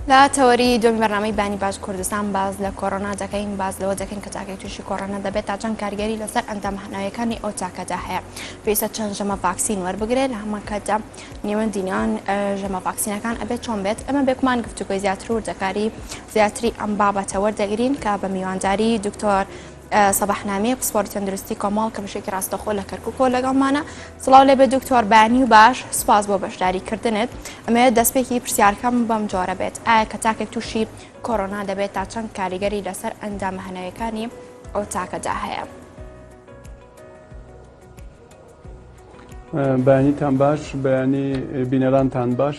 لا تەوەری دومی بەرنامەی بانی باش کوردستان باز لە کۆڕۆنا دەکەین باز لەوە دەکەین کە تاکەی تووشی کۆڕۆنا دەبێت تا چەند کاریگەری لەسەر ئەندام هەناویەکانی ئەو تاکەدا هەیە پێویستە چەند ژەمە ڤاکسین وەربگرێت لە هەمان کاتدا نێوەندینیان ژەمە ڤاکسینەکان ئەبێت چۆن بێت ئەمە بێکمان گفتوگۆی زیاتر و وردەکاری زیاتری ئەم بابەتە وەردەگرین کە بە میوانداری دکتۆر سەباحنامەیە پسپۆرتی تەندروستی کۆمەڵ کە بەشێکی ڕاستەخۆ لە کەرکووکۆ لەگەڵمانە سڵاو لێبێت دکتۆر بانی و باش سپاس بۆ بەشداریکردنت ئەمەوێت دەستپێکی پرسیارکەم بەم جۆرە بێت ئایا کە تاکێک تووشی کۆڕۆنا دەبێت تا چەند کاریگەری لەسەر ئەندامە هەناویەکانی ئەو تاکەدا هەیە؟ بەیانیتان باش بەیانی بینەرانتان باش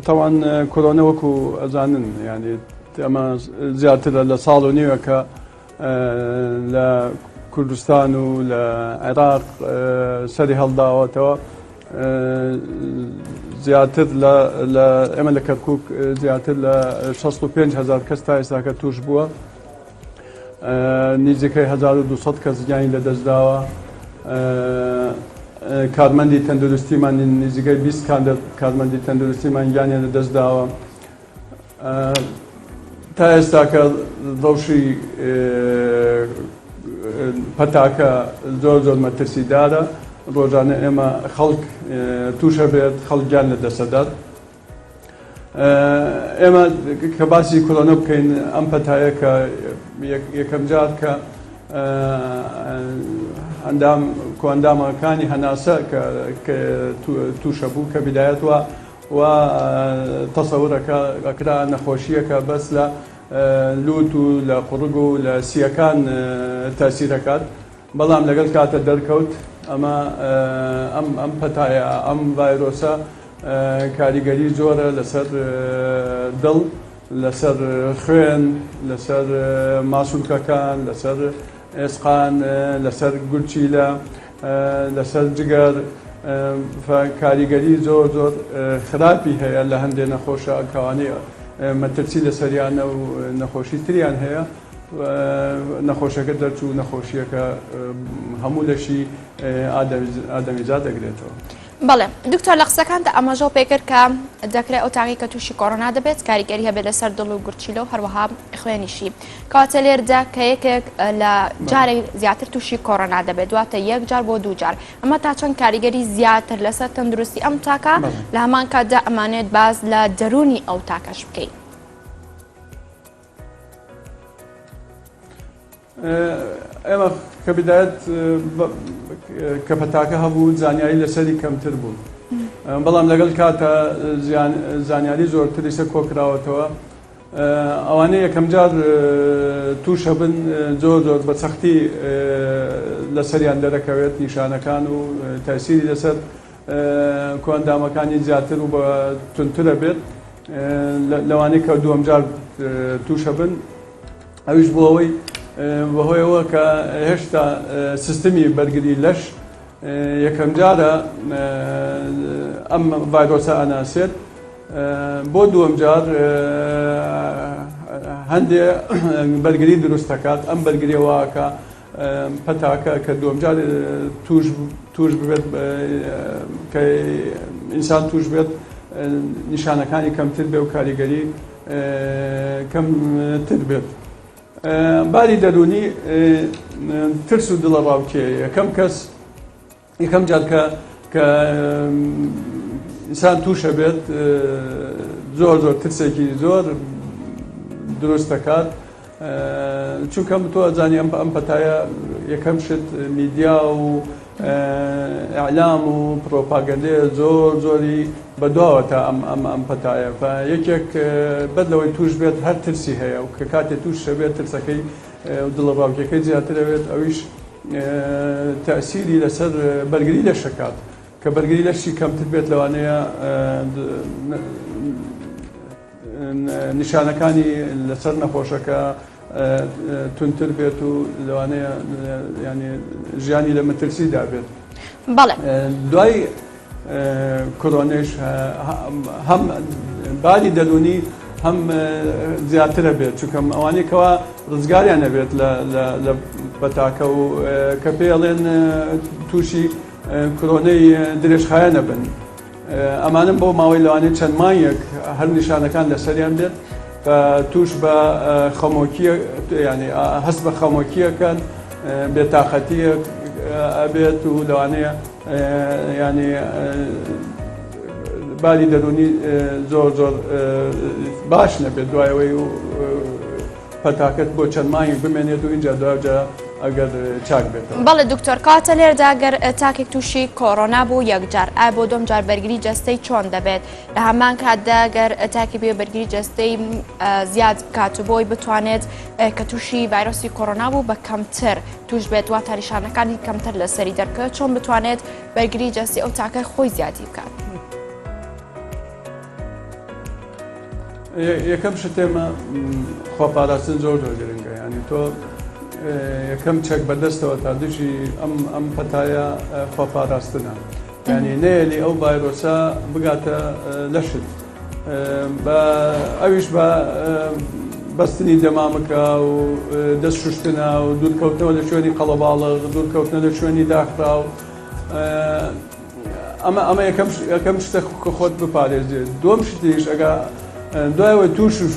تەوان کۆرۆنا وەکو ئەزانن یعنی ئەمە زیاتر لە ساڵ و نیوەکە لە کوردستان و لە عێراق سەری هەڵداوەتەوە زیاتر لە ئێمە لە کەرکووک زیاتر لە 65,000 کەس تا ئێستاکە توش بووە نزیکەی 1200 کەس گیانی لەدەستداوە کارمەندی تەندروستیمان نزیکەی 20 کارمەندی تەندروستیمان گیانیان لەدەستداوە تا ئێستاکە ڕەوشی پەتاکە زۆر مەترسیدارە ڕۆژانە ئێمە خەڵک تووشە بێت خەڵکیان لەدەستەدات ئێمە کە باسی کۆرۆنا بکەین ئەم پەتایە کە یەکەم جار کە ئەندامەکانی هەناسە کە تووشە بوو کە بیدایەت و تەسەورەکە نەخۆشیەکە بەس لە لوت و لە قوڕگ و لە سیەکان تاسیرەکات بەڵام لەگەڵ کاتە دەرکەوت ئەمە ئەم پەتایە ئەم ڤایرۆسە کاریگەری زۆرە لەسەر دڵ لەسەر خوێن لەسەر ماسوولکەکان لەسەر ئێسقان لەسەر گورچیلە لەسەر جگەر کاریگەری زۆر خراپی هەیە لە هەندێک نەخۆشە کەوانەی مەترسی لە سەریانە و نەخۆشی تریان هەیە نەخۆشەکە دەرچوو نەخۆشیەکە هەموو لەشی ئادەمیزاد دەگرێتەوە. بەڵێ دکتۆر لە قسەکاندا ئەمەژۆ پێکرد کە دەکرێت ئەو تاقی کە تووشی کۆڕۆنا دەبێت کاریگەری هەبێت لەسەر دڵ و گورچیلە و هەروەها خوێنیشی کەواتە لێردا کە یەکێک لە جارێک زیاتر تووشی کۆڕۆنا دەبێت دواتە یەک جار بۆ دوو جار ئەمە تا چەند کاریگەری زیاتر لەسەر تەندروستی ئەم تاکە لە هەمان کاتدا ئەمانێت باز لە دەرونی ئەو تاکەش بکەین. ئێمە کە بدایەت کە پەتاکە هەبوو زانیاری لەسەری کەمتر بوو بەڵام لەگەڵ کاتە زانیاری زۆرتری سە کۆکراوەتەوە ئەوانەیە یەکەم جار تووشە بن زۆر بە سەختی لەسەریان دەرەکەوێت نیشانەکان و تاسیری لەسەر کۆئەندامەکانی زیاتر و بە تونترە بێت لەوانەیە کە دووەم جار تووشە بن ئەویش بۆ ئەوەی بەهۆیەوە کە هێشتا سیستمی بەرگری لەش یەکەم جارە ئەم ڤایرۆسە ئەناسێت بۆ دووەم جار هەندێ بەرگری دروست دەکات ئەم بەرگریەوەکە پەتاکە کە دووەم جار توش ببێت کە ئینسان توش بێت نیشانەکانی کەمتر بێ و کاریگەری کەمتر بێت. باری دەرونی ترس و دڵە ڕاوکێ یەکەم جار کە ئینسان تووشە بێت زۆر ترسێکی زۆر دروست دەکات چونکە تۆ ئەزانی ئەم پەتایە یەکەم شت میدیا و ئەعلام و پرۆپاگەندەیە زۆری بەدواوەتە ئەم پەتایە یەکێک بەد لەوەی توش بێت هەر ترسی هەیە و کە کاتێ تووشە بێت ترسەکەی دڵە ڕاوکەکەی زیاترەوێت ئەویش تەسیری لەسەر بەرگری لەش دەکات کە بەرگری لەشی کەمتر بێت لەوانەیە نیشانەکانی لەسەر نەخۆشەکە تونتر بێت و لەوانەیە ینی ژیانی لە مەترسیدا بێت. بەڵێ دوای کۆرۆنەش هەم باری دەرونی هەم زیاترە بێت چونکە ئەوانەیەکەوە ڕزگاریان نەبێت لە پەتاکە و کە پێڵێن تووشی کۆرۆنەی درێژخایە نەبن ئەمانم بۆ ماوەی لەوانێت چەند مانگێک هەر نیشانەکان لەسەریان بێت کە توش بە خەمۆکیە ینی هەست بە خەمۆکیەکەن بێتاقەتیە ئەبێت و لەوانەیە ینی باری دەرونی زۆر باش نەبێت دوایەوەی و پەتاکەت بۆ چەند مانگێک بمێنێت و اینجا دوجا ئەگەر چاک بێتەوە. بەڵێ دکتۆر کاتە لێردا گەر تاکێک تووشی کۆڕۆنا بوو یەکجار بۆ دوم جار بەرگری جەستەی چۆن دەبێت لە هەمان کاتدا گەر تاکی بێ بەرگری جەستەی زیاد بکات و بۆی بتوانێت کە تووشی ڤایرۆسی کۆڕۆنا بوو بە کەمتر توش بێت وا تاریشانەکانی کەمتر لەسەری دەرکەوێت چۆن بتوانێت بەرگری جەستی ئەو تاکە خۆی زیادی بکات. یەکەم شتێمە خۆپاراستن زۆر گرنگە ینی تۆ یەکەم چەک بەدەستەوە تا دوژی ئەم پەتایە خۆپاراستنە ینی نێلی ئەو ڤایرۆسە بگاتە لەشت بە ئەویش بە بەستنی دەمامەکە و دەست شوشتنە و دوورکەوتنەوە لە شوێنی قەڵەباڵغ دوورکەوتنە لە شوێنی داخرا و ئەمە یەکەم شتە خۆت بپارێزێت. دووەم شتیش ئەگە دوایەوەی تووشش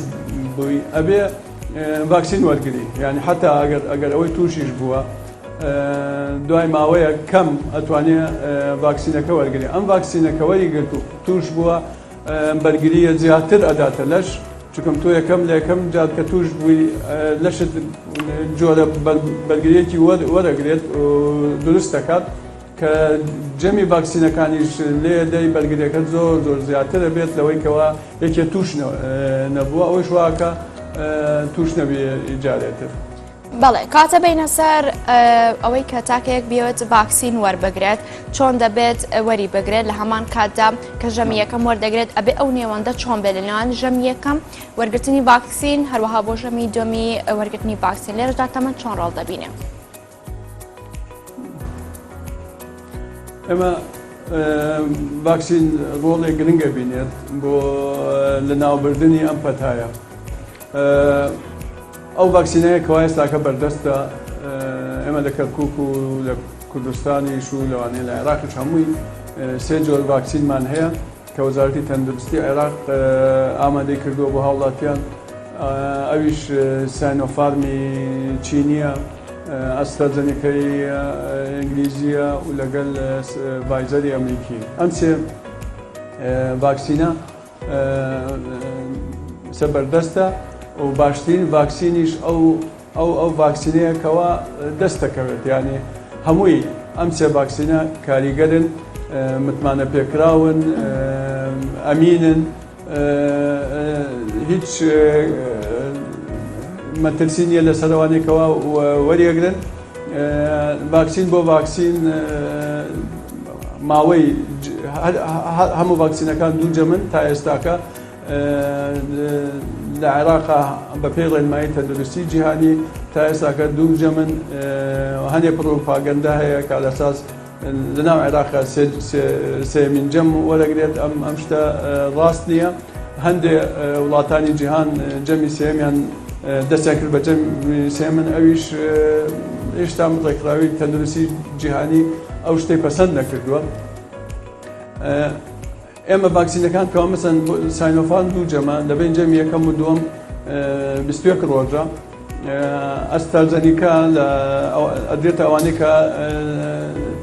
بووی ئەبێ ڤاکسین وەرگری ینی حتا ئەگەر ئەوەی تووشیش بووە دوای ماوەیە کەم ئەتوانێت ڤاکسینەکە وەرگری ئەم ڤاکسینەکە وەریگرت و توش بووە بەرگریە زیاتر ئەداتە لەش چکم تۆ یەکەم لە یەکەم جات کە توش بووی لەشت جۆرە بەرگریەکی وەرەگرێت دروست دەکات کە جەمی ڤاکسینەکانیش لێ دەی بەرگریەکە زۆر زیاترە بێت لەوەی کەەوە یەکێ توش نەبووە ئەوەی شواکە توش نەبێ ئیجارێتر. بەڵێ کاتە بینە سەر ئەوەی کە تاکەیەک بێت ڤاکسین وەربگرێت چۆن دەبێت وەری بگرێت لە هەمان کاتدا کە ژەمی یەکەم وەردەگرێت ئەبێ ئەو نێوەندە چۆن بێت لەناوان ژەمی یەکەم وەرگرتنی ڤاکسین هەروەها بۆ ژەمی دومی وەرگرتنی ڤاکسین لێرەدا تەمەن چۆن ڕۆڵ دەبینێ؟ ئێمە ڤاکسین ڕۆڵێک گرنگە بینێت بۆ لە ناوبردننی ئەم پەتایە. ئەو ڤاکسینەیە کەوا ئێستاکە بەردەستە ئێمە لە کەرکووک و لە کوردستانیش و لەوانەیە لە عێراقیش هەمووی سێ جۆر ڤاکسینمان هەیە کە وەزارەتی تەندروستی عێراق ئامادەی کردووە بۆ هاوڵاتیان ئەویش ساینۆفارمی چینیە ئەسترازەنیکەی ئینگلیزیە و لەگەڵ ڤایزەری ئەمریکی ئەم سێ ڤاکسینە سەبەردەستە و باشترین ڤاکسینیش ئەو ڤاکسینەیەکەوە دەست دەکەوێت ینی هەمووی ئەم سێ ڤاکسینە کاریگەرن متمانە پێکراون ئەمینن هیچ مەترسی نیە لە سەرەوانێکەوە وەریەگرن ڤاکسین بۆ ڤاکسین ماوەی هەموو ڤاکسینەکان دووجەمن تا ئێستاکە لە عێراقا بە پێی ڕێنمایی تەندروستی جیهانی تا ئێستاکە دووجەمن هەندێک پرۆپاگەندا هەیە کە لەساس لەناو عێراقا سێمین جەم وەرەگرێت ئەم شتە ڕاست نییە. هەندێک وڵاتانی جیهان جەمی سێمیان دەستیان کرد بە جەمی سێمن ئەویش هێشتا ڕێکخراوی تەندروستی جیهانی ئەو شتەی پەسەند نەکردووە. ئێمە ڤاکسینەکان کەوا مەسەن ساینۆفان دووجەمە دەبێن جەمی یەکەم و دووەم 21 ڕۆژە ئەسترازەنیکا ئەدرێتە ئەوانەی کە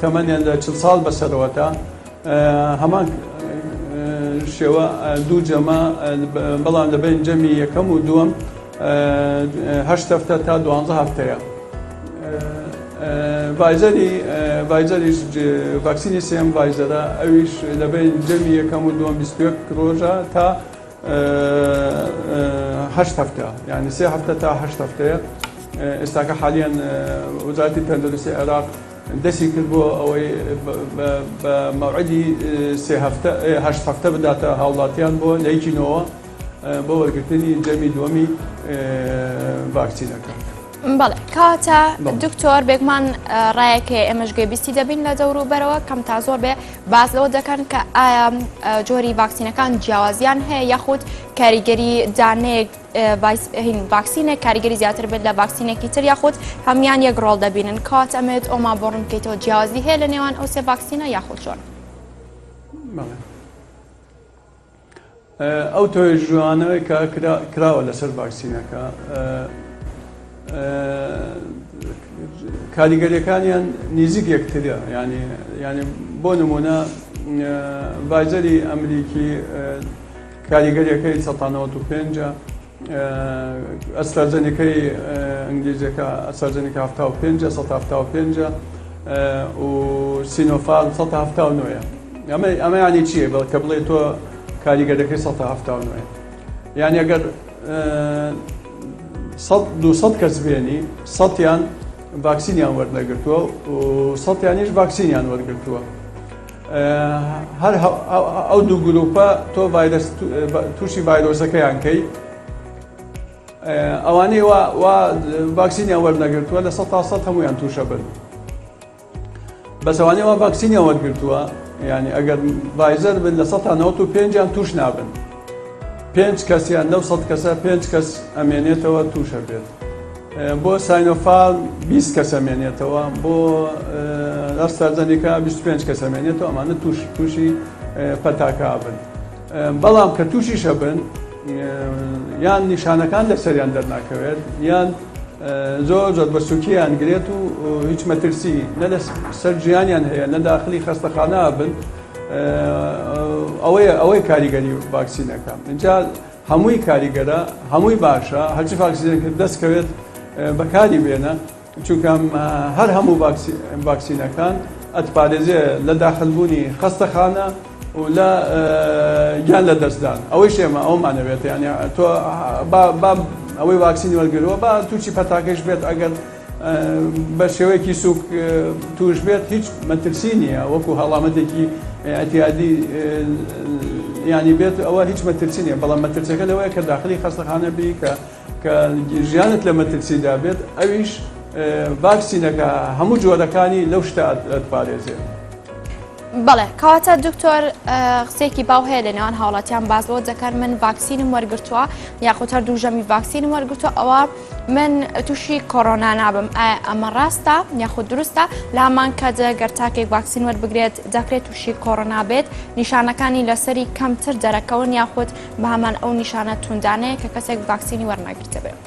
تەمەنیان لە 40 ساڵ بەسەرەوەتە هەمان شێوە دووجەمە بەڵام دەبێن جەمی یەکەم و دووەم 8 هەفتە تا 12 هەفتەیە. ڤایزەریش ڤاکسینی سێم ڤایزەرە ئەویش لەبێن جەمی یەکەم و دووەم 21 ڕۆژە تا 8 هەفتە یعنی 3 هەفتە تا 8 هەفتەیە. ئێستاکە حالیان وەزارەتی تەندروستی عێراق دەستی کرد بۆ ئەوەی بە مەوعیدی 8 هەفتە بداتە هاوڵاتیان بۆ لەیکینەوە بۆ وەرگرتنی جەمی دووەمی ڤاکسینەکە. بەڵێ کاتە دکتۆر بێگمان ڕایەکە ئێمەش گوێبیستی دەبین لە دەوروبەرەوە کەم تا زۆر بێ باز لەوە دەکەن کە ئایا جۆری ڤاکسینەکان جیاوازیان هەیە یاخود کاریگەری دانەیەک ڤاکسینێک کاریگەری زیاتر بێت لە ڤاکسینێکی تر یاخود هەمان یەک ڕۆڵ دەبینن کات ئەمێت ئەوما بۆڕم بکەیتەوە جیاوازی هەیە لە نێوان ئەو سێ ڤاکسینە یاخود چۆن؟ ئەو توێژوانەوەی کە کراوە لەسەر ڤاکسینەکە کاریگەریەکانیان نزیک یەکترە، ینی بۆ نمونە ڤایزەری ئەمریکی کاریگەریەکەی 95، ئەسترازەنیکەی ئەنگلیزیەکە ئەسترازەنیکە 75 و سینۆفارم 179. ئەمە یانی چییە؟ کە بڵێ تۆ کاریگەرەکەی 179. یعنی ئەگەر 200 کەس بێنی 100یان ڤاکسینیان وەرنەگرتووە و 100یانیش ڤاکسینیان وەرگرتووە. هەر ئەو دوو گروپە تۆ تووشی ڤایرۆسەکەیان کەی، ئەوانەی ڤاکسینیان وەرنەگرتووە لە 100% هەمویان تووشە بن. بەس ئەوانەی وا ڤاکسینیان وەرگرتووە، یعنی ئەگەر ڤایزەر بن لە 195یان توش نابن. 5 کەسیان لەو 100 کەسە 5 کەس ئەمێنێتەوە تووشە بێت. بۆ ساینۆفارم 20 کەس ئەمێنێتەوە، بۆ ئەسترازەنیکا 25 کەس ئەمێنێتەوە، ئەمانە تووشی پەتاکا بن. بەڵام کە تووشیشە بن یان نیشانەکان لەسەریان دەرناکەوێت، یان زۆر بە سوکییان گرێت و هیچ مەترسی نە لەسەر ژیانیان هەیە، نە داخلی خەستەخانە بن. ئەوەی کاریگەری ڤاکسینەکە. اینجا هەمووی کاریگەرە، هەمووی باشە، هەرچی ڤاکسینەکە دەستکەوێت بەکاری بێنە، چونکە هەر هەموو ڤاکسینەکان ئەتپارێزێ لە داخلبوونی خەستەخانە و لە گیان لە دەستدان. ئەوەی شێمە ئەومانەوێت، یعنی تۆ ئەوەی ڤاکسینی وەرگرەوە با تووشی پەتاکەش بێت، ئەگەر بە شێوەیەکی سوک توش بێت هیچ مەترسی نییە، وەکو هەڵامەتێکی ئەتیادی ینی بێت، ئەوە هیچ مەترسی نییە. بەڵام مەترسەکە لەوەیە کە داخلی خەستەخانە بی کە ژیانت لە مەترسیدا بێت، ئەویش ڤاکسینەکە هەموو جۆرەکانی لەو شتە ئەتپارێزێت. بەڵێ کەواتە دکتۆر قسێکی باو هەیە لە نێوان هاوڵاتیان بازەوە دەکەن من ڤاکسینم وەرگرتووە یاخود هەر دوو ژەمی ڤاکسینم وەرگرتووە، ئەوە من تووشی کۆڕۆنا نابم. ئایا ئەمە ڕاستە یاخود دروستە؟ لە هەمان کاتدا گەر تاکێک ڤاکسین وەربگرێت دەکرێت تووشی کۆڕۆنا بێت، نیشانەکانی لەسەری کەمتر دەرەکەون یاخود بە هەمان ئەو نیشانە توندانەیە کە کەسێک ڤاکسینی وەرنەگرتە بێت؟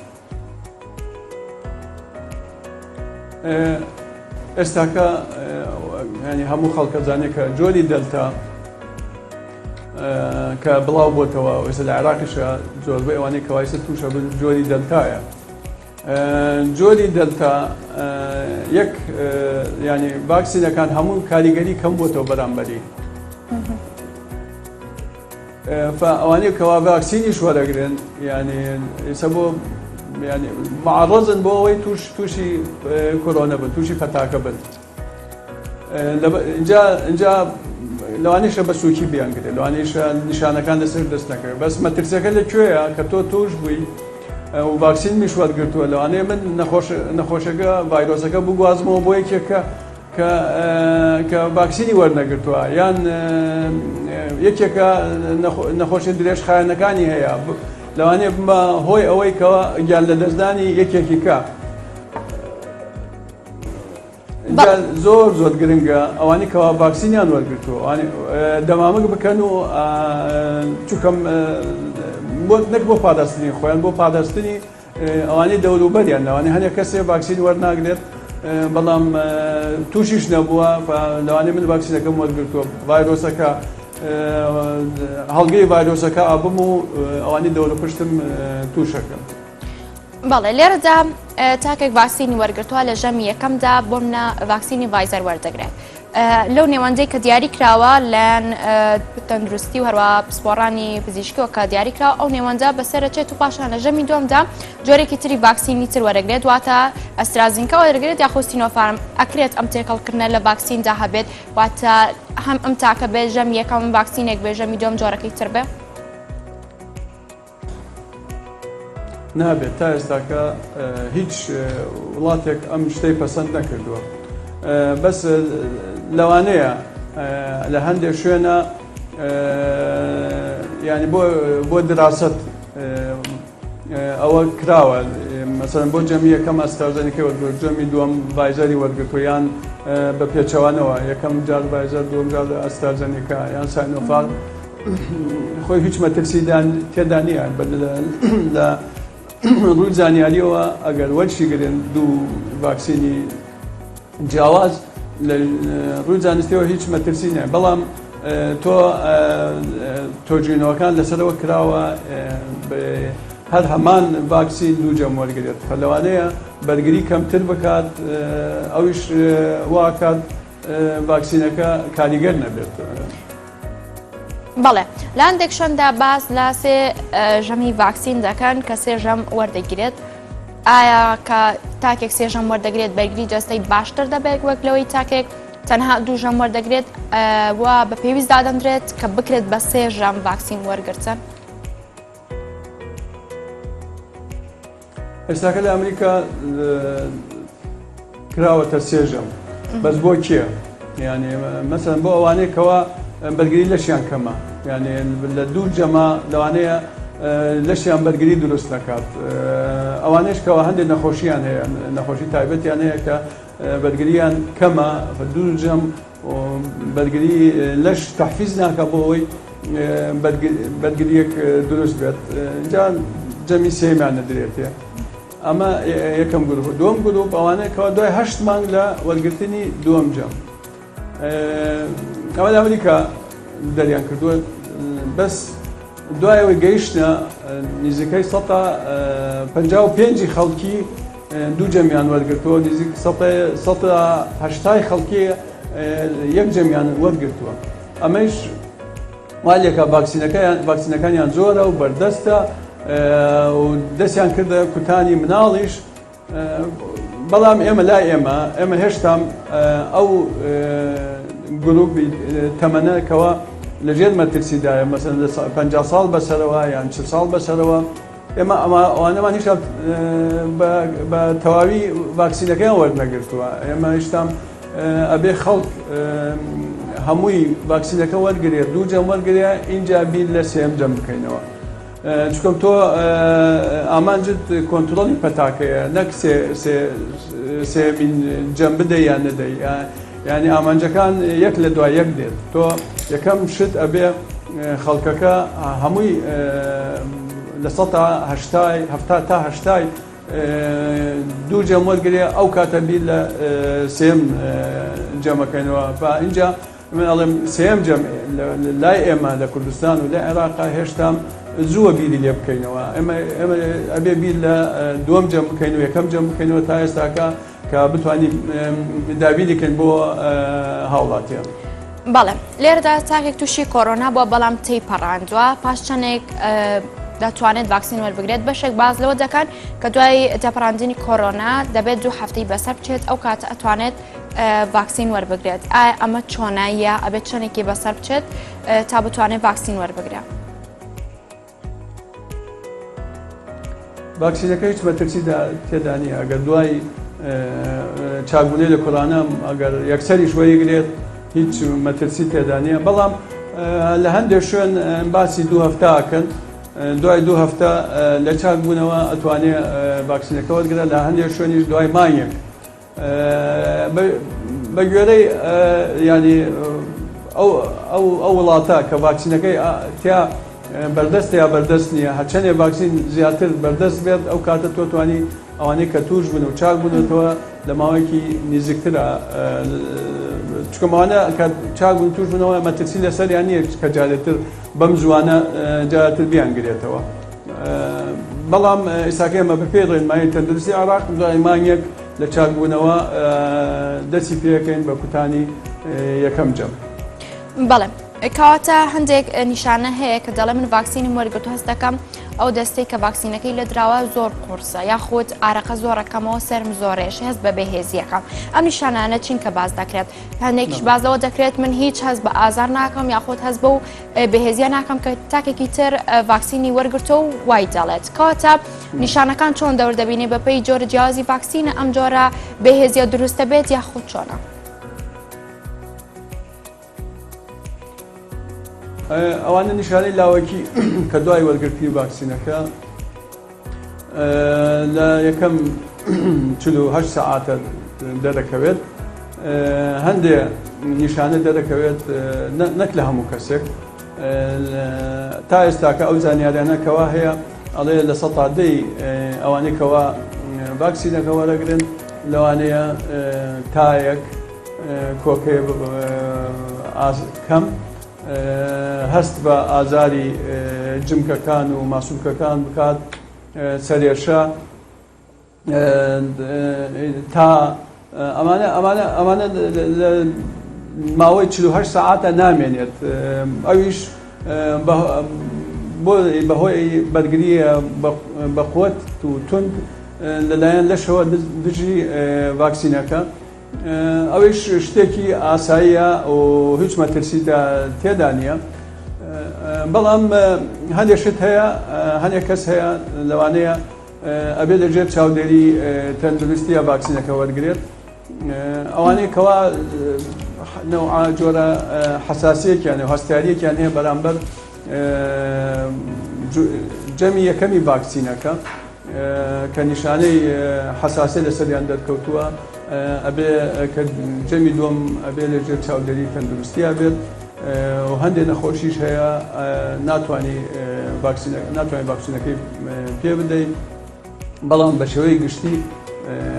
ئێستاکە ینی هەموو خەڵکە زانێت کە جۆری دەلتا کە بڵاو بۆتەوە، ئێستا لە عێراقیشە زۆربەی ئەوانەی کەوایسە تووشە بن جۆری دەلتایە. جۆری دەلتا یەک ینی ڤاکسینەکان هەموو کاریگەری کەم بۆتەوە بەرامبەری. ئەوانەی کەوا ڤاکسینیش وەرەگرن ینی ئێستا بۆ ینی معڕەزن بۆ ئەوەی تووشی کۆرۆنە بن، تووشی پەتاکە بن. اینجا لەوانەیشە بە سووکی بیانگرێت، لەوانەیشە نیشانەکان لەسەر دەست نەکەوێت. بەس مەترسەکە لەکوێیە کە تۆ توش بووی و ڤاکسین میش وەرگرتووە، لەوانەیە من نەخۆشەکە ڤایرۆسەکە بگوازمەوە بۆ یەکێکە کە ڤاکسینی وەرنەگرتووە، یان یەکێکە نەخۆشی درێژخایەنەکانی هەیە، لەوانەیە بمە هۆی ئەوەی کەەوە گیان لە دەستدانی یەکێکی کە. زۆر گرنگە ئەوانی کەوا ڤاکسینیان وەرگرتووە دەمامک بکەن و چووکەم نەک بۆ پاداستنی خۆیان، بۆ پاداستنی ئەوانەی دەوروبەریان، لەوانەیە هەندێک کەسێ ڤاکسین وەرناگرێت بەڵام تووشیش نەبووە، لەوانەیە من ڤاکسینەکەم وەرگرتووە، ڤایرۆسەکە هەڵگەی ڤایرۆسەکە ئابم و ئەوانی دەورە پشتم تووشەکەم. بەڵێ لێرەدا تاکێک ڤاکسینی وەرگرتووە لە ژەمی یەکەمدا بۆ منە ڤاکسینی ڤایزەر وەردەگرێت. لەو نێوەندەی کە دیاری کراوە لەن تەندروستی و هەروە پسپۆڕانی پزیشکیەوە کە دیاری کراوە، ئەو نێوەندە بەسەرەچێت و پاشان لە ژەمی دووەمدا جۆرێکی تری ڤاکسینی تر وەرەگرێت، واتە ئەسترازینکا وەرەگرێت یاخود سینۆفارم. ئەکرێت ئەم تێکەڵکردنە لە ڤاکسیندا هەبێت، واتە هەم ئەم تاکە بێت ژەمی یەکەم ڤاکسینێک بێ، ژەمی دووەم جۆرەکەی تر بێ؟ نابێت. تا ئێستاکە هیچ وڵاتێک ئەم شتەی پەسەند نەکردووە. بەس لەوانەیە لە هەندێک شوێنە ینی بۆ دراست ئەوە کراوە، مەسەڵەن بۆ جەمی یەکەم ئەسترازەنیکە وەرگرت، جەمی دووەم ڤایزەری وەرگرتووە، یان بە پێچەوانەوە یەکەم جار ڤایزەر، دووەم جار ئەسترازەنیکا یان ساینۆفارم، خۆی هیچ مەترسیدان تێدا نییە لە ڕووی زانیاریەوە ئەگەر وەرشی گرن دوو ڤاکسینی جیاواز لە ڕووی زانستیەوە هیچ مەترسی نییە بەڵام تۆ تۆجینەوەکان لەسەرەوە کراوە هەر هەمان ڤاکسین دوو جەم وەرگێت لەوانەیە بەرگری کەمتر بکات ئەویش واکات ڤاکسینەکە کاریگەر نەبێت. بەڵێ لاندێک شەندا باس لا سێ ژەمی ڤاکسین دەکەن کە سێ ژەم وەردەگرێت ئایا کە تاکێک سێ ژەم وەردەگرێت بەرگری جەستەی باشتر دەبێت وەک لەوەی تاکێک تەنها دوو ژەم وەردەگرێت وە بە پێویست دادەندرێت کە بکرێت بە سێ ژەم ڤاکسین وەرگرتن. ئێستاکە لە ئەمریکا کراوەتە سێ ژەم بەس بۆ کێ؟ یعنی مەسەڵەن بۆ ئەوانەیە کەوا بەرگری لەشیان کەمە یعنی لە دوو جەمە لەوانەیە لەشیان بەرگری دروست نەکات ئەوانەیەش کەەوە هەندێک نەخۆشییان هەیە نەخۆشی تایبەتیان هەیە کە بەرگریان کەمە دوو جەم بەرگری لەش تەحفیز ناکە بۆ ئەوەی بەرگریەک دروست بێت اینجا جەمی سێمیان نەدرێتێ ئەمە یەکەم گروپ دووەم گروپ ئەوانەیە کەەوە دوای 8 مانگ لە وەرگرتنی دووەم جەم ئەمە لە ئەمریکا دەریان کردووە بەس دوایەوەی گەیشتە نزیکەی 155 خەڵکی دوو جەمیان وەرگرتووە نزیک 180 خەڵکی یەک جەمیان وەرگرتووە ئەمەش مالێکە ڤاکسینەکانیان زۆرە و بەردەستە و دەستیان کردە کوتانی مناڵیش بەڵام ئێمە لای ئێمە هێشتا ئەو گروپی تەمەنەکەوە لەژێر مەترسیدایە مەسەن 50 ساڵ بەسەرەوە یان 40 ساڵ بەسەرەوە ئێمە ئەوانەمان هیچ بە تەواوی ڤاکسینەکەیان وەرنەگرتووە ئێمە هیچتام ئەبێ خەڵک هەمووی ڤاکسینەکە وەرگرێت دوو جەم وەرگرێ اینجا بیر لە سێم جەم بکەینەوە چکەم تۆ ئامانجت کۆنتترۆلی پەتاکەیە نەک سێمین جەم بدەی یان نەدەی یعنی ئامانجەکان یەک لە دوای یەک دێت تۆ یەکەم شت ئەبێ خەڵکەکە هەمووی لە 180 تا 80 دوو جەم وەرگرێ ئەو کاتە بیر لە سێم جەمەکەینەوە اینجا من ئەڵێم سێم جەم لای ئێمە لە کوردستان و لە عێراقا هێشتا زووە بیری لێ بکەینەوە ئێمە ئەبێ بیر لە دووەم جەم بکەین و یەکەم جەم بکەینەوە تا ئێستاکە کە بتوانین دابینیکەین بۆ هاوڵاتیان. بەڵێ لێرەدا تاکێک تووشی کۆرۆنا بووە بەڵام تێی پەڕاندووە پاش چەندێک دەتوانێت ڤاکسین وەربگرێت بەشێک باز لەوە دەکەن کە دوای تێپەڕاندنی کۆرۆنا دەبێت 2 هەفتەی بەسەر بچێت ئەو کاتە ئەتوانێت ڤاکسین وەربگرێت ئایا ئەمە چۆناییە ئەبێت چەندێکی بەسەر بچێت تا بتوانێت ڤاکسین وەربگرێت. ڤاکسینەکە هیچ مەترسی تێدا نیە ئەگەر دوای چاکبوونەی لە کۆرانە ئەگەر یەکسەریش وەرگرێت هیچ مەترسی تێدا نیە بەڵام لە هەندێک شوێن باسی 2 هەفتەکەن دوای 2 هەفتە لە چاکبوونەوە ئەتوانێت ڤاکسینەکە وەرگرێت لە هەندێک شوێنیش دوای مانگێک بە گوێرەی ینی ئەو وڵاتە کە ڤاکسینەکەی تیا بەردەست یا بەردەست نییە هەرچەندێ ڤاکسین زیاتر بەردەست بێت ئەو کاتە تۆ توانی ئەوانەی کە توش بوون و چاک بوونەوە لە ماوەیەکی نزیکترە چکەمانە کە چاک بوون توش بوونەوە مەترسی لەسەریان نییە کە جارێتتر بەم زوانە جارێتتر بیانگرێتەوە بەڵام ئێستاکە ئێمە بەپێڕێن مای تەندروستی عێراق دوای مانگێک لە چاکبوونەوە دەستی پێەکەین بە کوتانی یەکەم جەم. بەڵێ کەواتە هەندێک نیشانە هەیە کە دەڵێ من ڤاکسینم وەرگرتو هەست دەکەم ئەو دەستەی کە ڤاکسینەکەی لە دراوە زۆر قورسە یاخود ئارەقە زۆرەکەمەوە سەرم زۆرێش هەست بە بەهێزیەکەم ئەم نیشانانە چین کە باز دەکرێت هەندێکیش بازەوە دەکرێت من هیچ هەست بە ئازار ناکەم یاخود هەست بە و بەهێزیە ناکەم کە تاکێکی تر ڤاکسینی وەرگرتو و وای دەڵێت کەواتە نیشانەکان چۆن دەوردەبینێ بەپەی جۆرە جیاوازی ڤاکسینە ئەم جۆرە بەهێزیە دروستە بێت یاخود چۆنە. ئەوانە نیشانەی لاوەکی کە دوای وەرگرتنی ڤاکسینەکە لە یەکەم 48 سەعاتە دەرەکەوێت هەندێک نیشانە دەرەکەوێت نەک لە هەموو کەسێک تا ئێستاکە ئەو زانیاریانەکەوا هەیە ئەڵێ لە ١٠٠ ئەوانەی کەوا ڤاکسینەکە وەرەگرن لەوانەیە تایەک کۆکێ کەم هەست بە ئازاری جمکەکان و ماسوولکەکان بکات سەرێشە تا ئەمانە ماوەی 48 ساعاتە نامێنێت ئەویش بەهۆی بەرگریە بەقوت و تند لەلایەن لەشەوە دژی ڤاکسینەکە ئەویش شتێکی ئاساییە و هیچ مەترسی تێدا نییە بەڵام هەندێک شت هەیە هەندێک کەس هەیە لەوانەیە ئەبێ لەژێر چاودێری تەندروستیە ڤاکسینەکە وەرگێت ئەوانەی کەوا جۆرە حساسیەکیان و هەستاریەکیان هەیە بەرامبەر جەمی یەکەمی ڤاکسینەکە کە نیشانەی حساسیە لەسەریان دەرکەوتووە ئەبێ کە جەمی دووەم ئەبێ لەژێر چاودێری تەندروستیە بێت و هەندێک نەخۆشیش هەیە ناتوانانی ڤاکسینەکەی پێ بدەیت بەڵام بە شێوەی گشتی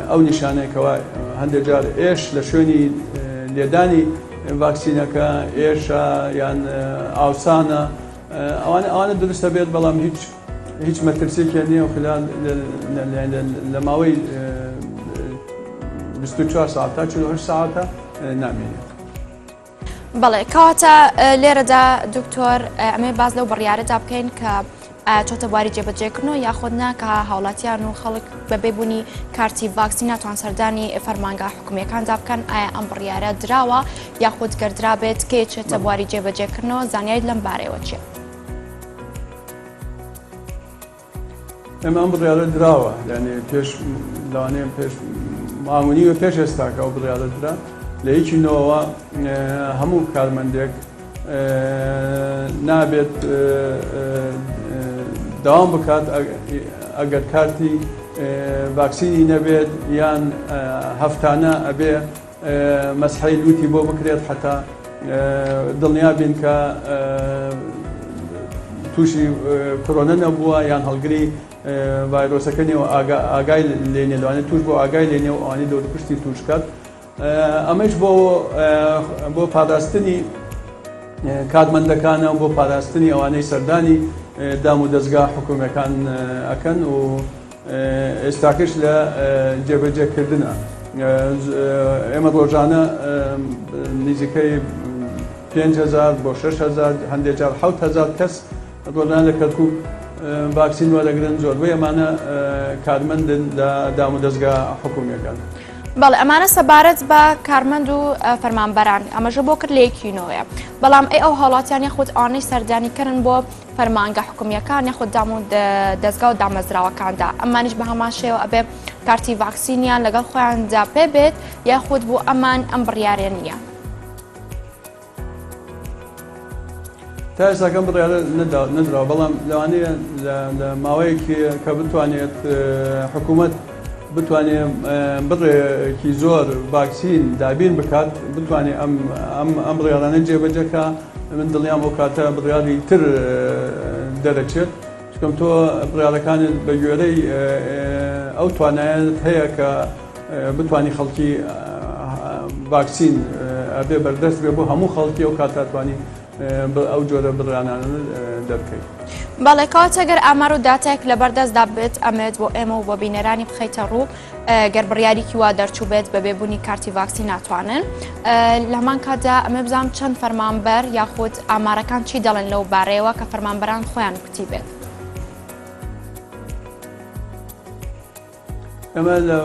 ئەو نیشانەیەکەوە هەندێک جار ئێش لە شوێنی لێدانی ڤاکسینەکە ئێشە یان ئاوسانە ئەوانە دروستە بێت بەڵام هیچ مەترسێکیان نییە و خلال لە ماوەی 24 ساعت تا 48 ساعتە نامێنێت. بەڵێ کەواتە لێرەدا دکتۆر ئەمێ باز لەو بڕیارەدا بکەین کە چۆتە بواری جێبەجێکردنەوە یاخود ناکە هاوڵاتیان و خەڵک بەبێبوونی کارتی ڤاکسین ناتوان سەردانی فەرمانگا حکوومیەکاندا بکەن ئایا ئەم بڕیارە دراوە یاخود گەردرا بێت کێ چێتە بواری جێبەجێکردنەوە زانیاری لەم بارەوە چیە؟ ئەمە ئەم بڕیارە دراوە یعنی پێش لەوانەیە پێش مامونی و پێش ئێستاکە ئەو بڕیارە درا لە هیچی نەوەوە هەموو کارمەندێک نابێت داوام بکات ئەگەر کارتی ڤاکسینی نەبێت یان هەفتانە ئەبێ مەسحەی لوتی بۆ بکرێت حتا دڵنیا بین کە تووشی کۆرۆنە نەبووە یان هەڵگری ڤایرۆسەکە نێەوە ئاگای لێنێ لەوانێت توش بۆ ئاگای لێنێ و ئەوانەی دەورپشتی توش کات ئەمەش بۆ پاراستنی کارمەندەکانە بۆ پاراستنی ئەوانەی سەردانی دام و دەستگا حکوومەکان ئەکەن و ئێستاکەش لە جێبەجێکردنە ئێمە ڕۆژانە نزیکەی 5,000 بۆ 6,000 هەندێک جار 7,000 کەس ڕۆژانە لە کەرکووک ڤاکسین وەرەگرن زۆربەی ئەمانە کارمەندن لە دام و دەستگا حکوومیەکان. بەڵێ ئەمانە سەبارەت بە کارمەند و فەرمانبەران ئەمەژە بۆ کرد لە یەکینەوەیە بەڵام ئەو هاوڵاتیان یاخود ئەوانەی سەردانیکردن بۆ فەرمانگە حکوومیەکان یاخود دام و دەستگا و دامەزراوەکاندا ئەمانیش بە هەمان شێوە ئەبێ کارتی ڤاکسینیان لەگەڵ خۆیاندا پێ بێت یاخود بۆ ئەمان ئەم بڕیارە نییە. تا ئێستاکەم بڕیارە نەدراوە بەڵام لەوانەیە لە ماوەیەکی کە بتوانێت حکوومەت بتوانێت بڕێکی زۆر ڤاکسین دابین بکات بتوانێت ئەم بڕیارانە جێبەجەکە من دڵنیام ئەو کاتە بڕیاری تر دەرەچێت چکەم تۆ بڕیارەکانت بە گوێرەی ئەو توانایەت هەیە کە بتوانی خەڵکی ڤاکسین ئەبێ بەردەست بێ بۆ هەموو خەڵکی ئەو کاتە توانی ئەو جۆرە بڕیانانە دەبکەیت. بەڵێ کاتە گەر ئامار و داتێک لە بەردەستدا بێت ئەمێت بۆ ئێمە و بۆ بینەرانی بخەیتە ڕوو گەر بڕیاریکی وا دەرچوو بێت بە بێبوونی کارتی ڤاکسین ناتوانن لە هەمان کاتدا ئەمە بزانم چەند فەرمانبەر یاخود ئامارەکان چی دەڵێن لەو بارەیەوە کە فەرمانبەران خۆیان کوتی بێت. ئەمە لە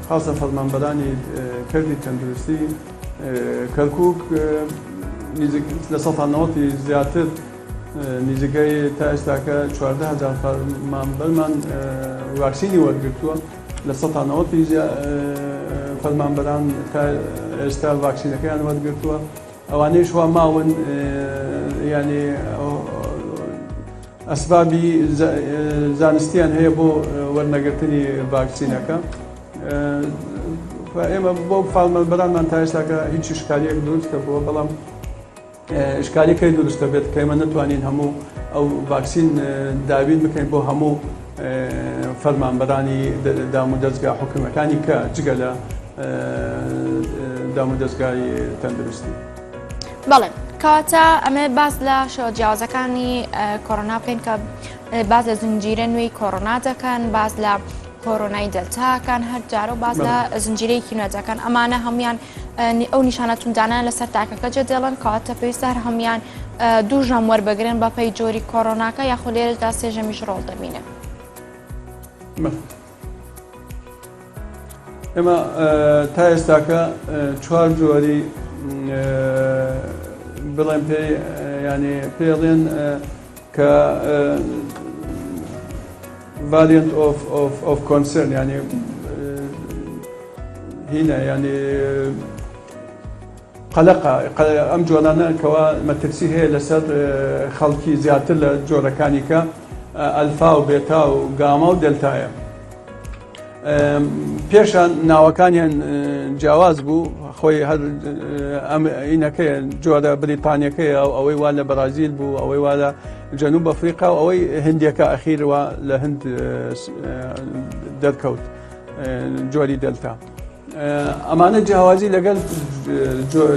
خاصە فەرمانبەرانی کردی تەندروستی کەرکووک لە 190 زیاتر نزیکەی تا ئێستاکە 14,000 فەرمانبەرمان ڤاکسینی وەرگرتووە لە 190 فەرمانبەران تا ئێستا ڤاکسینەکەیان وەرگرتووە ئەوانەیش وا ماون یعنی ئەسبابی زانستیان هەیە بۆ وەرنەگرتنی ڤاکسینەکە ئێمە بۆ فاڵمەبەرانمان تا ئێستاکە هیچ شکاریەک دروستە بووە بەڵام شکاریەکەی دروستە بێت کە ئێمە نتوانین هەموو ئەو ڤاکسین دابین بکەین بۆ هەموو فەرمانبەرانی دام و دەستگا حکوومەکانی کە جگە لە دام و دەستگای تەندروستی. بەڵێ کاتە ئەمە باز لە شەوە جیاوازەکانی کۆڕۆنا بکەین کە باز لە زنجیرە نوێی کۆڕۆنا دەکەن، باز لە کۆڕۆنای دەلتاکان هەر جارە و باز لە زنجیرەیەکی نوێجەکان ئەمانە هەمویان ئەو نیشانەتوندانیان لەسەر تاکەکە جێ دێڵن کاتە پێویستە هەر هەمویان دوو ژەم وەربگرن بە پێی جۆری کۆڕۆناکە یاخۆ لێرەدا سێ ژەمیش ڕۆڵ دەبینێ. ئێمە تا ئێستاکە چوار جۆری بڵێم پێی ینی پێڵێن کە variant of concern ینی هینە ینی قەلەقە ئەم جۆرانە کەوا مەترسی هەیە لەسەر خەڵکی زیاتر لە جۆرەکانی کە ئەلفا و بێتا و گاما و دلتایە. پێشان ناوەکانیان جیاواز بوو خۆی هەر ئینەکەیە جۆرە بریتانیەکەیە و ئەوەی وا لە بەرازیل بوو ئەوەی وا لە جەنوب ئەفریقا و ئەوەی هندێکە ئەخیرەوە لە هەند دەرکەوت جۆری دلتا. ئەمانە جیاوازی لەگەڵ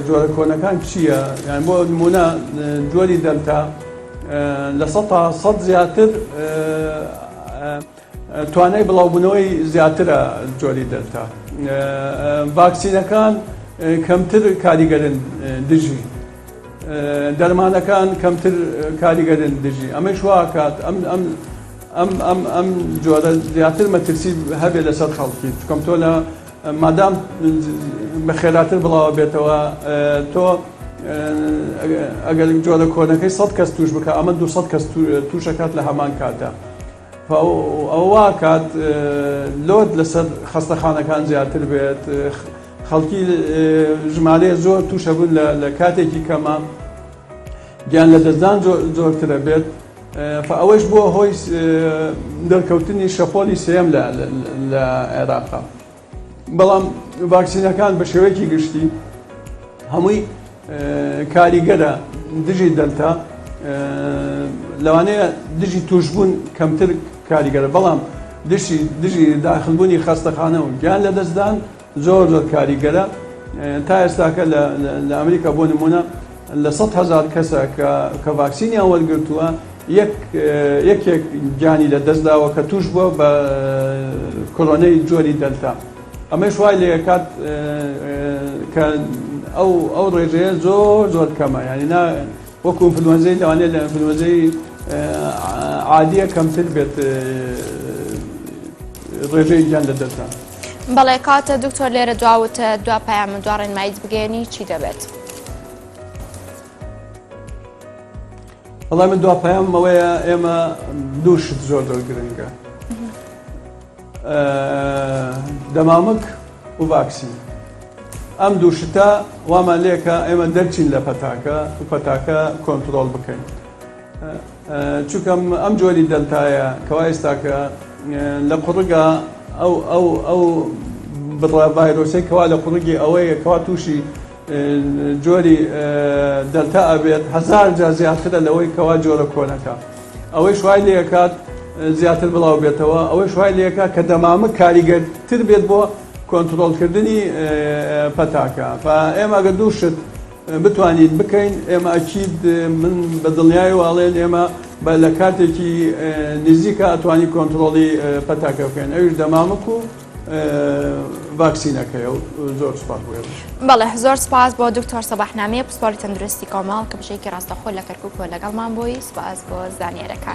جۆرە کۆنەکان چییە؟ یان بۆ نمونە جۆری دلتا لە 100 زیاتر توانای بڵاوبوونەوەی زیاترە جۆری دلتا. ڤاکسینەکان کەمتر کاریگەرن دژی، دەرمانەکان کەمتر کاریگەرن دژی. ئەمەش وا کات ئەم جۆرە زیاتر مەترسی هەبێ لەسەر خەڵکی چکەم تۆ لە مادام بە خێراتر بڵاوە بێتەوە تۆ ئەگەر جۆرە کۆنەکەی 100 کەس توش بکە ئەمە 200 کەس توشەکات لە هەمان کاتە. ئەوە کات لۆت لەسەر خەستەخانەکان زیاتر بێت، خەڵکی ژمارەیە زۆر تووشە بوون لە کاتێکی کەمە، گیان لە دەستدان زۆرترە بێت. ئەوەش بووە هۆی دەرکەوتنی شەپۆلی سێم لە عێراقا. بەڵام ڤاکسینەکان بە شێوەیەکی گشتی هەمووی کاریگەرە دژی دەلتا، لەوانەیە دژی توشبوون کەمتر کاریگەرە، بەڵام دژی داخلبوونی خەستەخانە و گیان لە دەستدان زۆر کاریگەرە. تا ئێستاکە لە ئەمریکا بۆ نمونە لە 100,000 کەسە کە ڤاکسینیان وەرگرتووە یەکێک گیانی لە دەستداوە کە توش بووە بە کۆڕۆنەی جۆری دەلتا. ئەمەش وای لێ کات کە ئەو ڕێژەیە زۆر کەمە، ینی وەکو ئینفلوەنزەی لەوانەیە لە ئینفلوەنزەی عادیە کەمتر بێت ڕێژەی گیان لە دەستدان. بەڵێ کاتە دکتۆر لێرە دواوتە دوا پەیامە دوا ڕێنماییت بگەێنی چی دەبێت؟ وەڵام من دوا پەیامەوەیە ئێمە دوو شت زۆر گرنگە، دەمامک و ڤاکسین. ئەم دوو شتە وامان لێکە ئێمە دەرچین لە پەتاکە و پەتاکە کۆنتڕۆڵ بکەین. چونکە ئەم جۆری دەلتایە کەوا ئێستاکە لە قوڕگە ئەو بڕە ڤایرۆسی کەوا لە قوڕگی ئەوەیە کەوا تووشی جۆری دەلتا ئەبێت 1000 جار زیاترە لەوەی کەوا جۆرە کۆنەکە. ئەوەی شوای لێکات زیاتر بڵاو بێتەوە، ئەوەی شوای لێکە کە دەمامک کاریگەرتر بێت بۆ کۆنتڕۆڵکردنی پەتاکە. ئێمە ئەگە دوو شت بتوانین بکەین ئێمە ئەکید من بە دڵنیای واڵێن ئێمە لە کاتێکی نزیکە ئەتوانی کۆنتڕۆڵی پەتاکە بکەین، ئەویش دەمامک و ڤاکسینەکەیە و زۆر سپاس بۆ. بەڵێ زۆر سپاس بۆ دکتۆر سەباحنامەیە پسپۆری تەندروستی کۆمەڵ کە بژێکی ڕاستەخۆ لە کەرکووک لەگەڵمان بووی. سپاس بۆ زانیاریەکان.